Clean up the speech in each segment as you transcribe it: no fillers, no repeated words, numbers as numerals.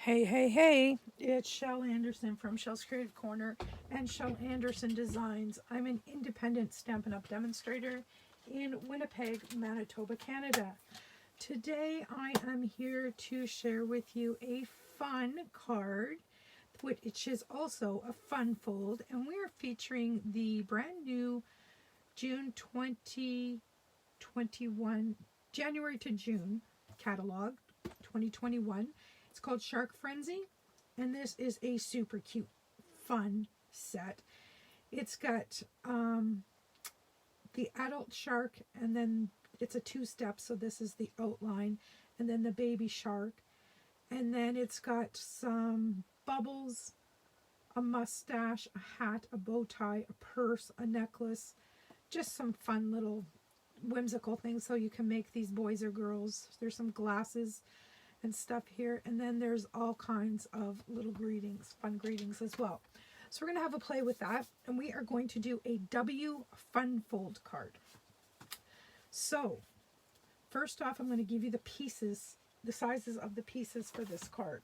Hey, hey, hey, it's Shel Anderson from Shel's Creative Corner and Shel Anderson Designs. I'm an independent Stampin' Up! Demonstrator in Winnipeg, Manitoba, Canada. Today I am here to share with you a fun card, which is also a fun fold, and we are featuring the brand new June 2021, January to June catalog 2021. It's called Shark Frenzy, and this is a super cute, fun set. It's got the adult shark, and then it's a two-step, so this is the outline, and then the baby shark. And then it's got some bubbles, a mustache, a hat, a bow tie, a purse, a necklace, just some fun little whimsical things so you can make these boys or girls. There's some glasses and stuff here, and then there's all kinds of little greetings, fun greetings as well. So we're going to have a play with that, and we are going to do a W fun fold card. So first off, I'm going to give you the pieces, the sizes of the pieces for this card.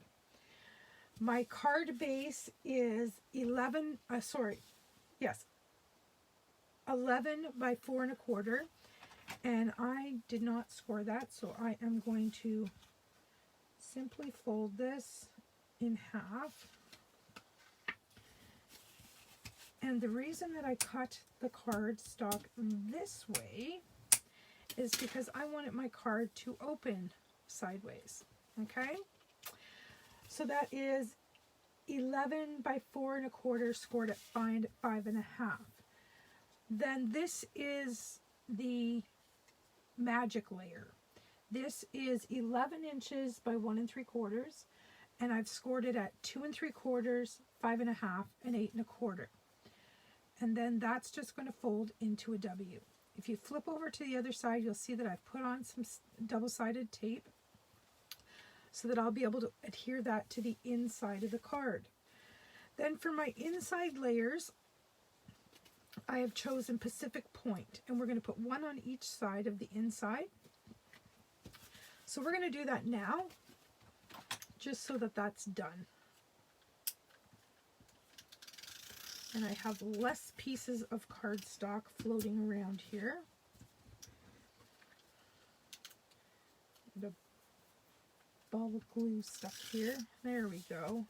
My card base is 11 by 4.25, and I did not score that, so I am going to simply fold this in half. And the reason that I cut the card stock this way is because I wanted my card to open sideways. Okay? So that is 11 by 4.25 scored at 5.5. Then this is the magic layer. This is 11 inches by 1 3/4, and I've scored it at 2 3/4, 5.5, and 8.25. And then that's just going to fold into a W. If you flip over to the other side, you'll see that I've put on some double-sided tape so that I'll be able to adhere that to the inside of the card. Then for my inside layers, I have chosen Pacific Point, and we're going to put one on each side of the inside. So we're going to do that now, just so that that's done. And I have less pieces of cardstock floating around here. The ball of glue stuck here. There we go.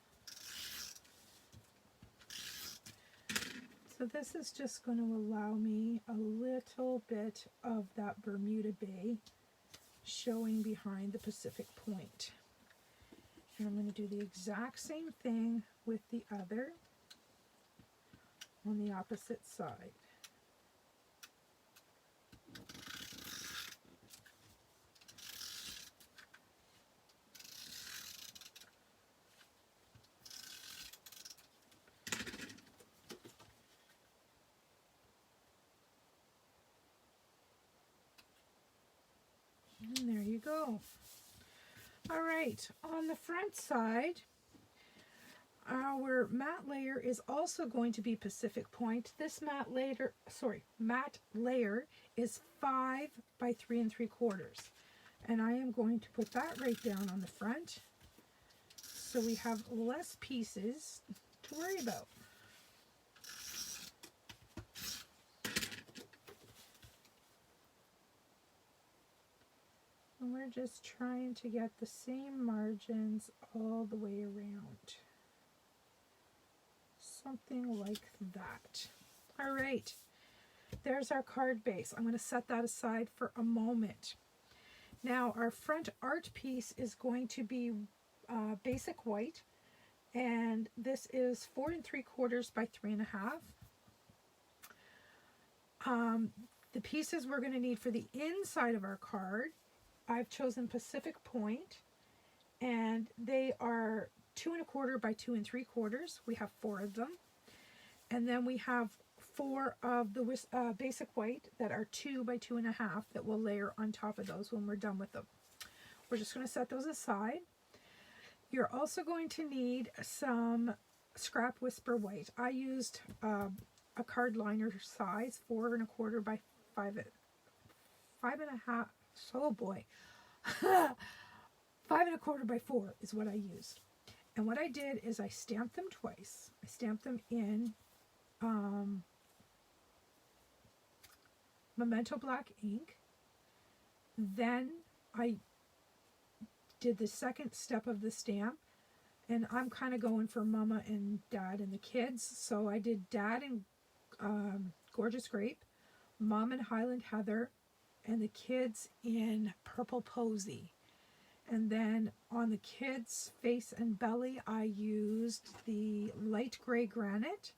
So this is just going to allow me a little bit of that Bermuda Bay showing behind the Pacific Point. And I'm going to do the exact same thing with the other on the opposite side. And there you go. All right, on the front side, our matte layer is also going to be Pacific Point. This matte layer is 5 by 3 3/4. And I am going to put that right down on the front so we have less pieces to worry about. And we're just trying to get the same margins all the way around. Something like that. All right, there's our card base. I'm going to set that aside for a moment. Now our front art piece is going to be basic white, and this is 4 3/4 by 3.5. The pieces we're going to need for the inside of our card, I've chosen Pacific Point, and they are 2 1/4 by 2 3/4. We have 4 of them. And then we have 4 of the basic white that are 2 by 2.5 that we'll layer on top of those when we're done with them. We're just going to set those aside. You're also going to need some scrap whisper white. I used a card liner size 4 1/4 by 5.5. Oh boy. 5 1/4 by 4 is what I used. And what I did is I stamped them twice. I stamped them in Memento Black ink. Then I did the second step of the stamp, and I'm kind of going for Mama and Dad and the kids. So I did Dad in Gorgeous Grape, Mom in Highland Heather, and the kids in Purple Posy. And then on the kids' face and belly, I used the light gray granite.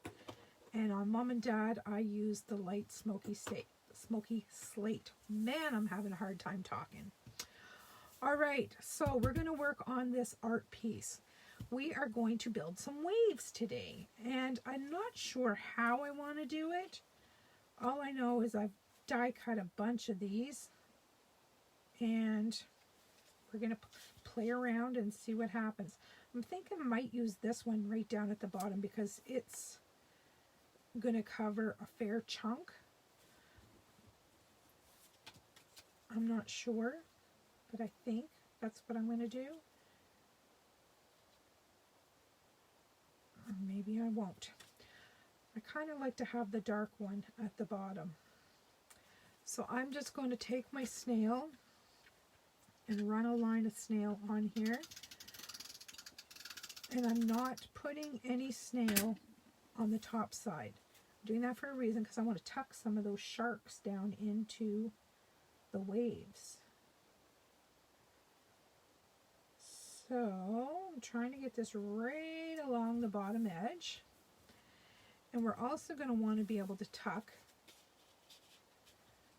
And on Mom and Dad, I used the light smoky slate. Man, I'm having a hard time talking. All right, so we're going to work on this art piece. We are going to build some waves today. And I'm not sure how I want to do it. All I know is I've die cut a bunch of these. And we're going to play around and see what happens. I'm thinking I might use this one right down at the bottom because it's going to cover a fair chunk. I'm not sure, but I think that's what I'm going to do. Or maybe I won't. I kind of like to have the dark one at the bottom. So I'm just going to take my snail and run a line of snail on here. And I'm not putting any snail on the top side. I'm doing that for a reason because I want to tuck some of those sharks down into the waves. So I'm trying to get this right along the bottom edge. And we're also going to want to be able to tuck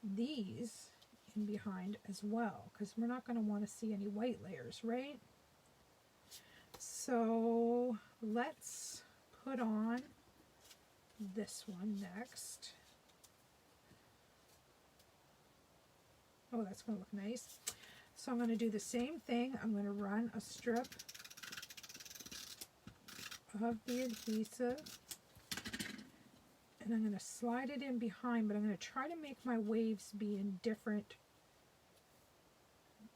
these in behind as well, because we're not going to want to see any white layers, right? So let's put on this one next. Oh, that's going to look nice. So I'm going to do the same thing. I'm going to run a strip of the adhesive, and I'm going to slide it in behind, but I'm going to try to make my waves be in different,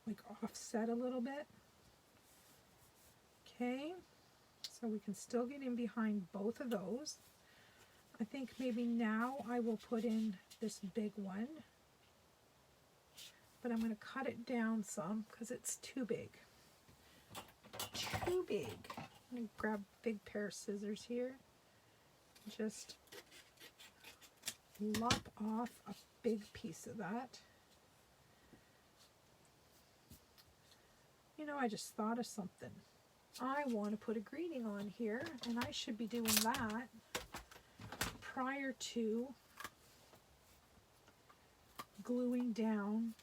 like offset a little bit. Okay, so we can still get in behind both of those. I think maybe now I will put in this big one, but I'm going to cut it down some because it's too big. Too big. I'm going to grab a big pair of scissors here. Just lop off a big piece of that. You know, I just thought of something. I want to put a greeting on here, and I should be doing that prior to gluing down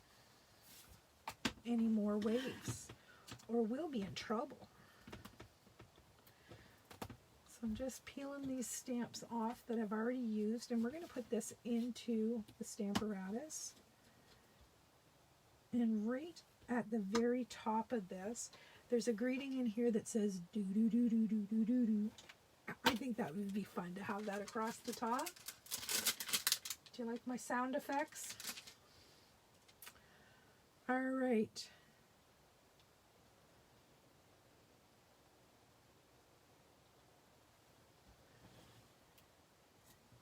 any more waves, or we'll be in trouble. So I'm just peeling these stamps off that I've already used, and we're going to put this into the Stamparatus. And right at the very top of this, there's a greeting in here that says do do do do do do do do. I think that would be fun to have that across the top. Do you like my sound effects? All right.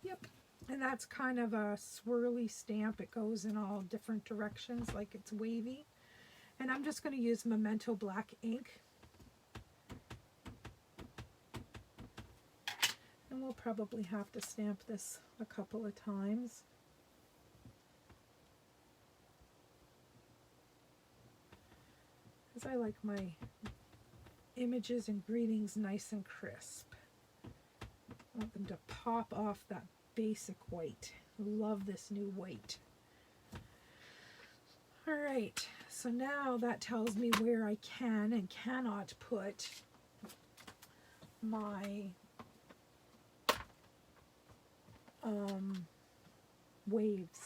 Yep. And that's kind of a swirly stamp. It goes in all different directions, like it's wavy. And I'm just going to use Memento Black ink. And we'll probably have to stamp this a couple of times. Because I like my images and greetings nice and crisp. I want them to pop off that basic white. Love this new white. All right, so now that tells me where I can and cannot put my waves.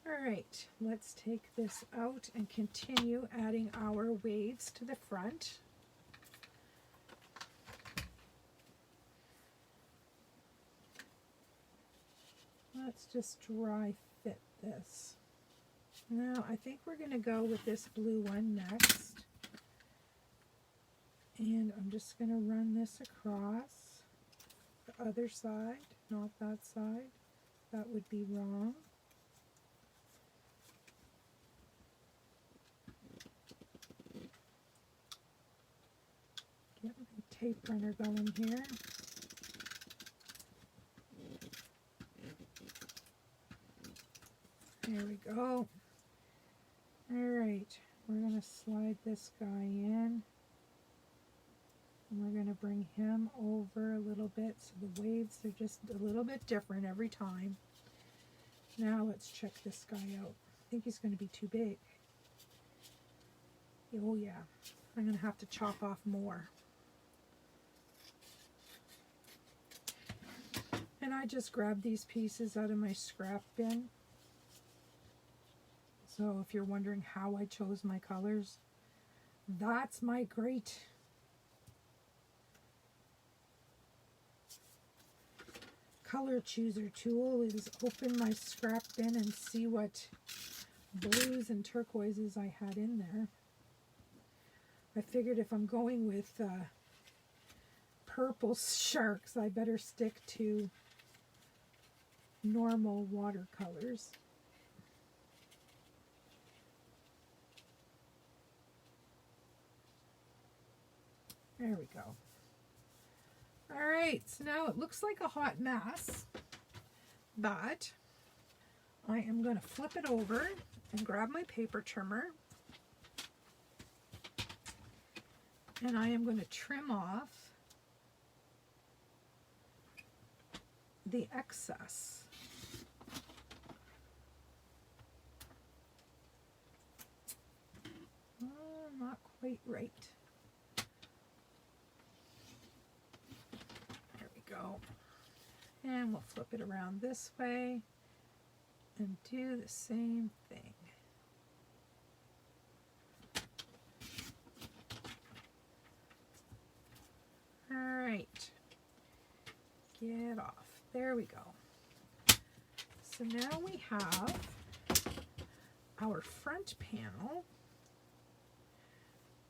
All right, let's take this out and continue adding our waves to the front. Let's just dry fit this. Now I think we're going to go with this blue one next. And I'm just going to run this across the other side, not that side. That would be wrong. Get my tape runner going here. There we go. Alright, we're going to slide this guy in. And we're going to bring him over a little bit so the waves are just a little bit different every time. Now let's check this guy out. I think he's going to be too big. Oh yeah, I'm going to have to chop off more. And I just grabbed these pieces out of my scrap bin. So if you're wondering how I chose my colors, that's my great color chooser tool, is open my scrap bin and see what blues and turquoises I had in there. I figured if I'm going with purple sharks, I better stick to normal watercolors. There we go. All right, so now it looks like a hot mess, but I am going to flip it over and grab my paper trimmer, and I am going to trim off the excess. Oh, not quite right. Go. And we'll flip it around this way and do the same thing. All right, get off. There we go. So now we have our front panel,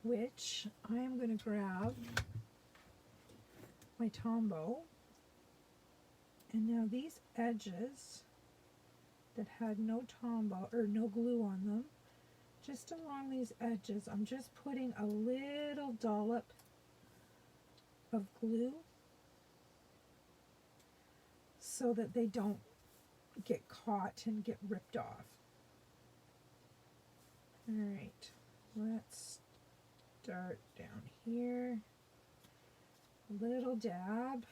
which I am going to grab my Tombow, and now these edges that had no Tombow or no glue on them, just along these edges, I'm just putting a little dollop of glue so that they don't get caught and get ripped off. All right, let's start down here. Little dab.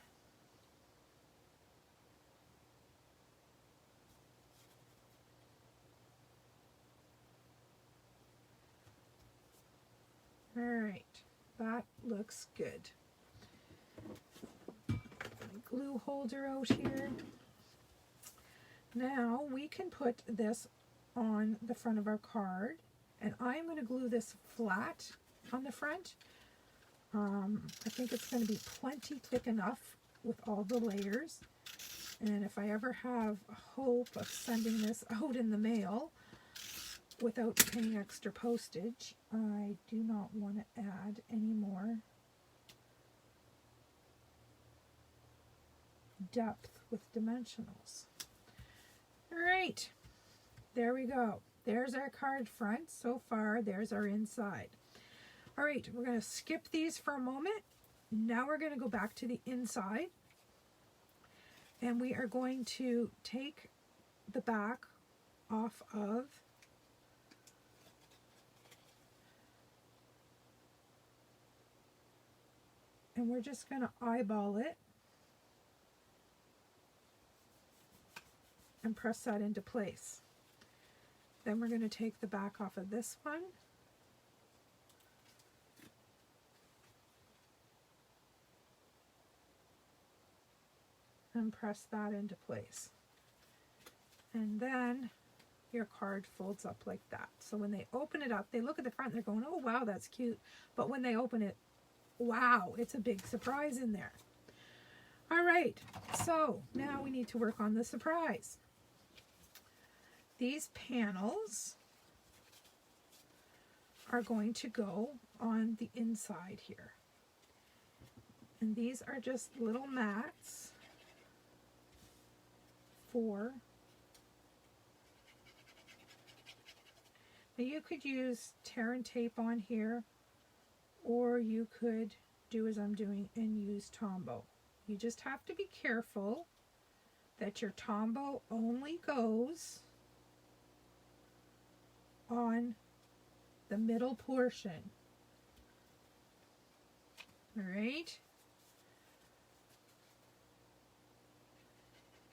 All right, that looks good. My glue holder out here. Now we can put this on the front of our card, and I'm going to glue this flat on the front. I think it's going to be plenty thick enough with all the layers, and if I ever have a hope of sending this out in the mail without paying extra postage, I do not want to add any more depth with dimensionals. All right, there we go. There's our card front. So far, there's our inside. All right, we're going to skip these for a moment. Now we're going to go back to the inside, and we are going to take the back off of and we're just going to eyeball it and press that into place. Then we're going to take the back off of this one and press that into place. And then your card folds up like that. So when they open it up, they look at the front, they're going, oh wow, that's cute. But when they open it, wow, it's a big surprise in there. All right, so now we need to work on the surprise. These panels are going to go on the inside here. And these are just little mats for, now you could use tear and tape on here, or you could do as I'm doing and use Tombow. You just have to be careful that your Tombow only goes on the middle portion. All right,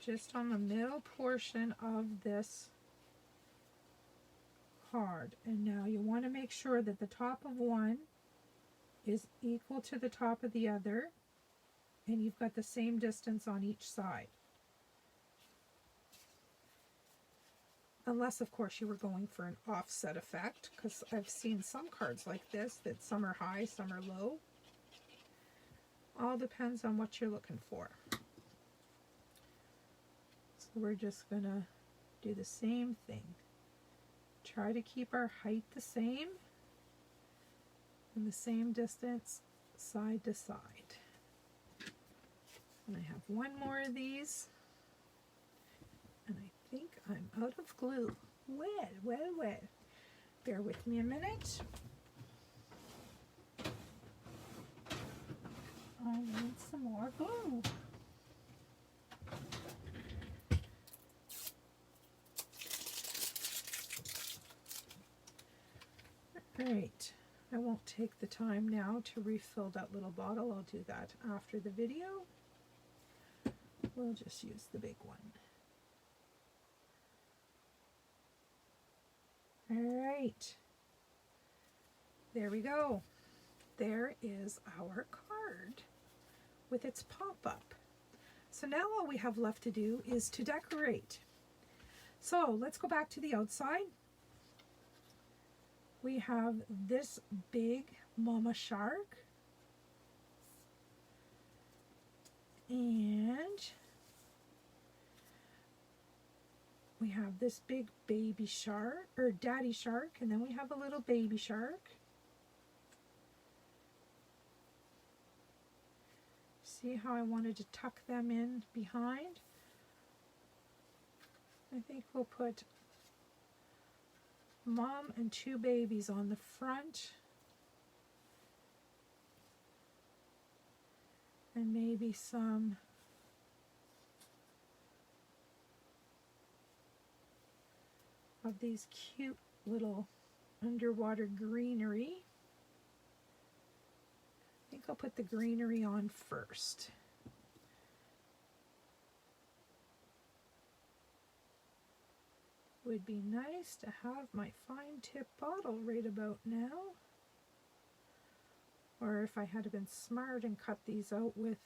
just on the middle portion of this card. And now you want to make sure that the top of one is equal to the top of the other, and you've got the same distance on each side. Unless, of course, you were going for an offset effect, because I've seen some cards like this that some are high, some are low. All depends on what you're looking for. So we're just going to do the same thing. Try to keep our height the same and the same distance side to side. And I have one more of these. And I think I'm out of glue. Well. Bear with me a minute. I need some more glue. Alright, I won't take the time now to refill that little bottle. I'll do that after the video. We'll just use the big one. Alright, there we go. There is our card with its pop-up. So now all we have left to do is to decorate. So let's go back to the outside. We have this big mama shark, and we have this big baby shark, or daddy shark, and then we have a little baby shark. See how I wanted to tuck them in behind? I think we'll put mom and two babies on the front, and maybe some of these cute little underwater greenery. I think I'll put the greenery on first. Would be nice to have my fine tip bottle right about now. Or if I had been smart and cut these out with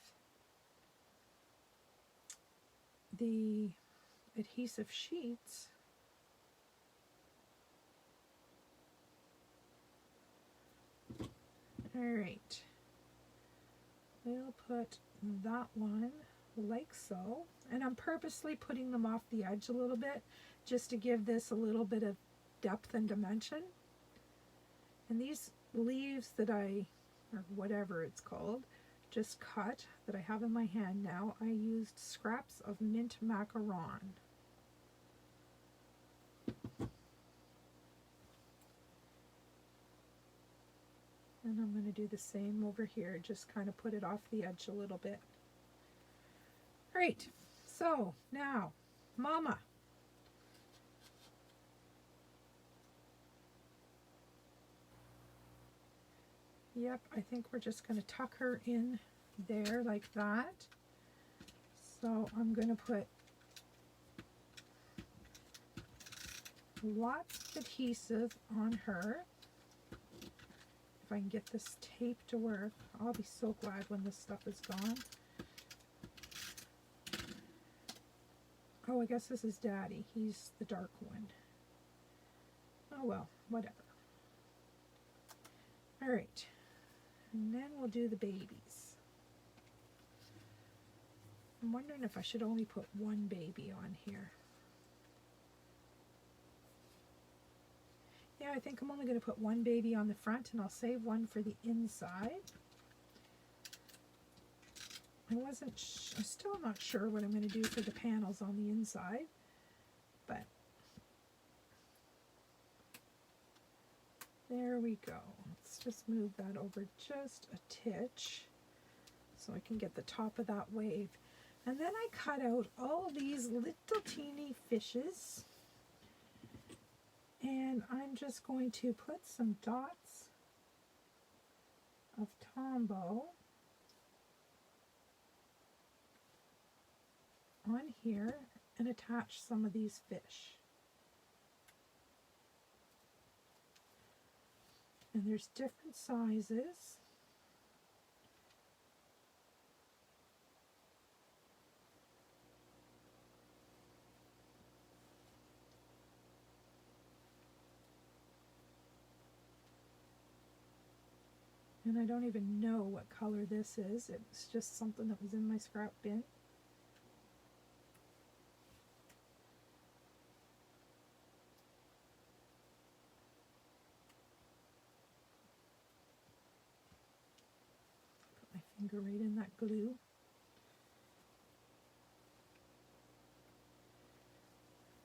the adhesive sheets. Alright, we'll put that one like so, and I'm purposely putting them off the edge a little bit just to give this a little bit of depth and dimension. And these leaves that I, or whatever it's called, just cut, that I have in my hand now, I used scraps of mint macaron. And I'm going to do the same over here, just kind of put it off the edge a little bit. Alright, so now, Mama. Yep, I think we're just going to tuck her in there like that. So I'm going to put lots of adhesive on her. If I can get this tape to work, I'll be so glad when this stuff is gone. Oh, I guess this is Daddy. He's the dark one. Oh well, whatever. Alright. And then we'll do the babies. I'm wondering if I should only put one baby on here. Yeah, I think I'm only going to put one baby on the front, and I'll save one for the inside. I'm still not sure what I'm going to do for the panels on the inside, but there we go. Let's just move that over just a titch so I can get the top of that wave. And then I cut out all these little teeny fishes, and I'm just going to put some dots of Tombow on here and attach some of these fish. And there's different sizes. And I don't even know what color this is. It's just something that was in my scrap bin. Put my finger right in that glue.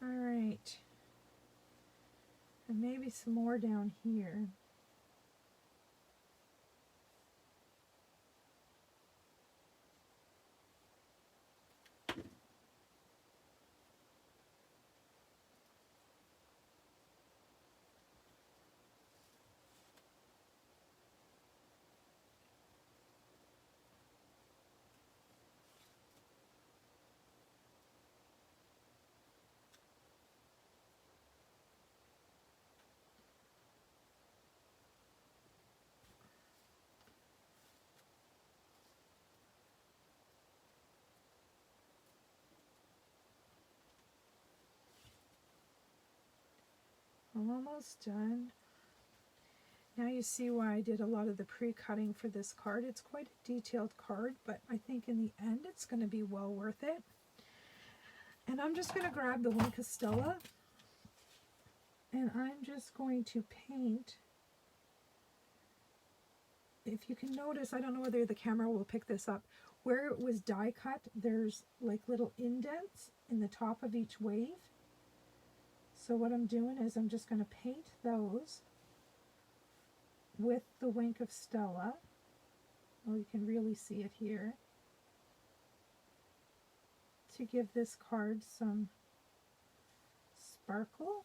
All right. And maybe some more down here. I'm almost done. Now you see why I did a lot of the pre-cutting for this card. It's quite a detailed card, but I think in the end it's going to be well worth it. And I'm just going to grab the Wink of Stella, and I'm just going to paint. If you can notice, I don't know whether the camera will pick this up, where it was die cut, there's like little indents in the top of each wave. So what I'm doing is I'm just going to paint those with the Wink of Stella. Well, you can really see it here, to give this card some sparkle.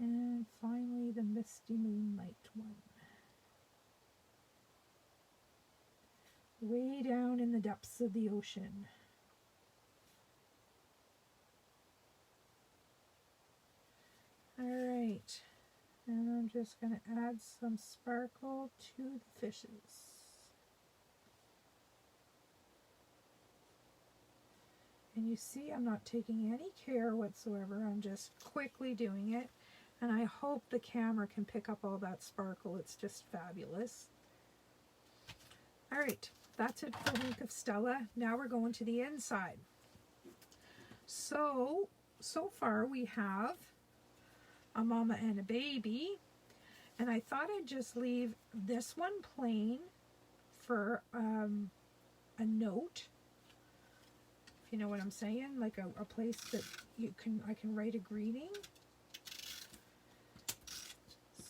And finally the Misty Moonlight one. Way down in the depths of the ocean. Alright, and I'm just going to add some sparkle to the fishes. And you see I'm not taking any care whatsoever, I'm just quickly doing it. And I hope the camera can pick up all that sparkle. It's just fabulous. All right, that's it for Wink of Stella. Now we're going to the inside. So far we have a mama and a baby. And I thought I'd just leave this one plain for a note. If you know what I'm saying, like a place that I can write a greeting.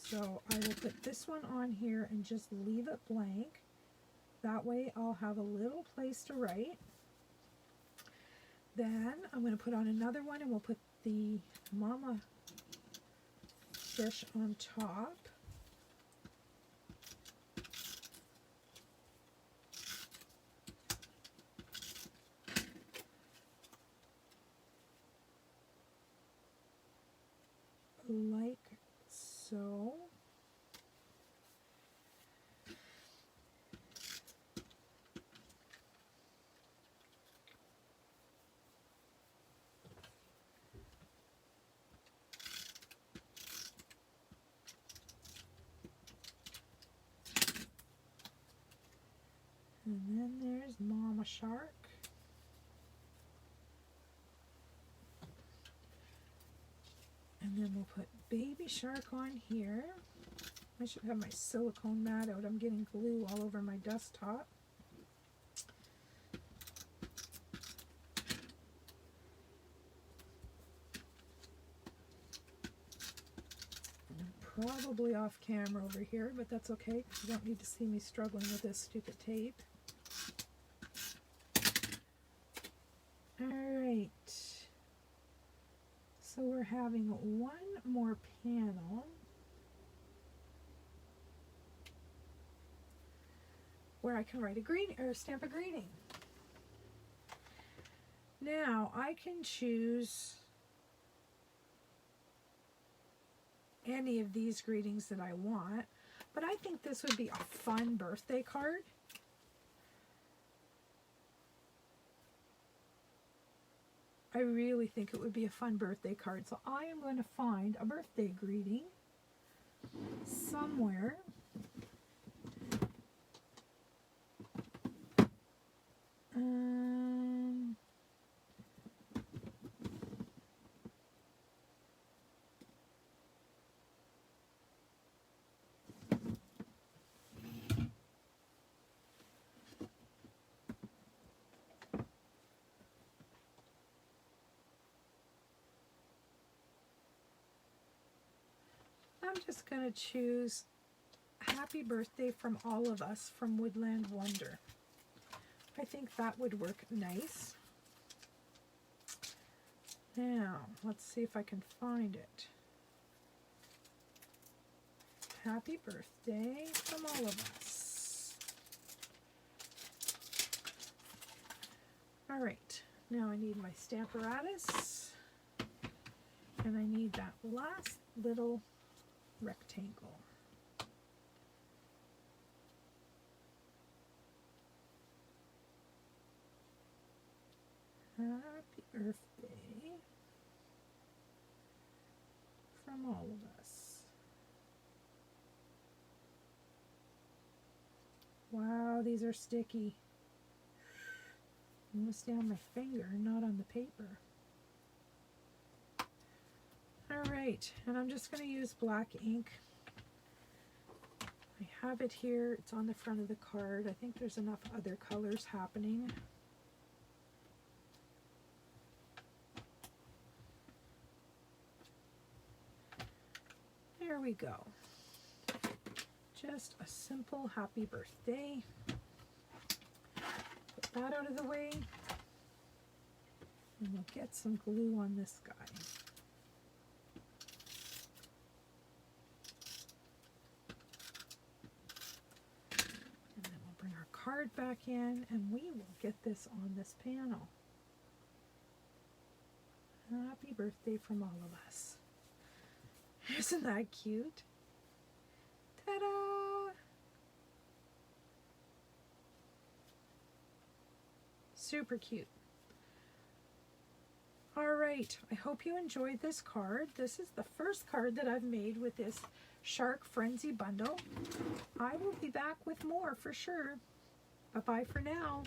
So I will put this one on here and just leave it blank. That way I'll have a little place to write. Then I'm going to put on another one, and we'll put the mama fish on top. Like so. And then there's Mama Shark. And then we'll put Baby Shark on here. I should have my silicone mat out. I'm getting glue all over my desktop. I'm probably off camera over here, but that's okay because you don't need to see me struggling with this stupid tape. Alright. So we're having one more panel where I can write a greeting or stamp a greeting. Now I can choose any of these greetings that I want, but I think this would be a fun birthday card. I really think it would be a fun birthday card. So I am going to find a birthday greeting somewhere. I'm just going to choose Happy Birthday from All of Us from Woodland Wonder. I think that would work nice. Now, let's see if I can find it. Happy Birthday from All of Us. All right, now I need my Stamparatus, and I need that last little rectangle. Happy birthday from all of us. Wow, these are sticky. I'm going to stay on my finger, not on the paper. Alright, and I'm just going to use black ink. I have it here. It's on the front of the card. I think there's enough other colors happening. There we go. Just a simple happy birthday. Put that out of the way. And we'll get some glue on this guy. And then we'll bring our card back in and we will get this on this panel. Happy birthday from all of us. Isn't that cute? Ta-da! Super cute. Alright, I hope you enjoyed this card. This is the first card that I've made with this Shark Frenzy bundle. I will be back with more for sure. Bye-bye for now.